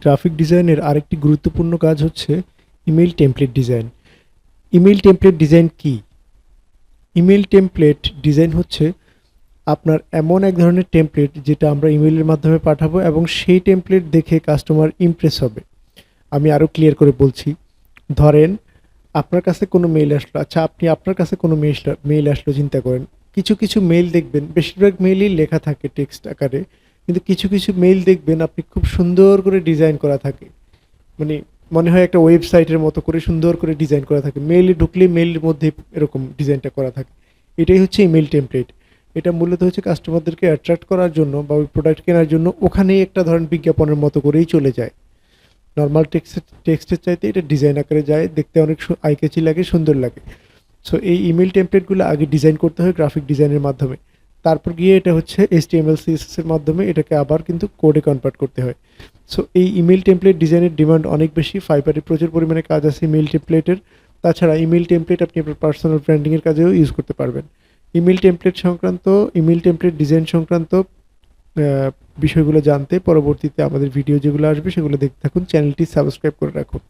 Graphic ডিজাইনের আরেকটি গুরুত্বপূর্ণ কাজ হচ্ছে email template design. Email template design কি? ইমেইল টেমপ্লেট ডিজাইন হচ্ছে আপনার এমন এক ধরনের টেমপ্লেট যেটা আমরা ইমেইলের মাধ্যমে পাঠাবো এবং সেই টেমপ্লেট দেখে কাস্টমার ইমপ্রেস হবে। আমি আরও ক্লিয়ার করে বলছি। ধরেন আপনার কাছে কোনো মেইল আসলো, আচ্ছা আপনি আপনার কাছে কোনো মেইল আসলো, চিন্তা করেন। কিছু কিছু মেইল দেখবেন, বেশিরভাগ মেইলই লেখা থাকে টেক্সট আকারে, কিন্তু কিছু কিছু মেইল দেখবেন আপনি খুব সুন্দর করে ডিজাইন করা থাকে, মানে মনে হয় একটা ওয়েবসাইটের মতো করে সুন্দর করে ডিজাইন করা থাকে। মেইলে ঢুকলে মেইলের মধ্যে এরকম ডিজাইনটা করা থাকে। এটাই হচ্ছে ইমেইল টেমপ্লেট। এটা মূলত হচ্ছে কাস্টমারদেরকে অ্যাট্রাক্ট করার জন্য বা ওই প্রোডাক্ট কেনার জন্য ওখানেই একটা ধরেন বিজ্ঞাপনের মতো করেই চলে যায়। নরমাল টেক্সটের চাইতে এটা ডিজাইন আকারে যায়, দেখতে অনেক আই ক্যাচি লাগে, সুন্দর লাগে। সো এই ইমেইল টেমপ্লেটগুলো আগে ডিজাইন করতে হয় গ্রাফিক ডিজাইনের মাধ্যমে। তারপর গিয়ে এটা হচ্ছে HTML CSS এর মাধ্যমে এটাকে আবার কিন্তু কোডে কনভার্ট করতে হয়। সো এই ইমেইল টেমপ্লেট ডিজাইনের ডিমান্ড অনেক বেশি। ফাইবারে প্রচুর পরিমাণে কাজ আছে ইমেইল টেমপ্লেটের। তাছাড়া ইমেইল টেমপ্লেট আপনি আপনার পার্সোনাল ব্র্যান্ডিংয়ের কাজেও ইউজ করতে পারবেন। ইমেইল টেমপ্লেট ডিজাইন সংক্রান্ত বিষয়গুলো জানতে পরবর্তীতে আমাদের ভিডিও যেগুলো আসবে সেগুলো দেখতে থাকুন। চ্যানেলটি সাবস্ক্রাইব করে রাখুন।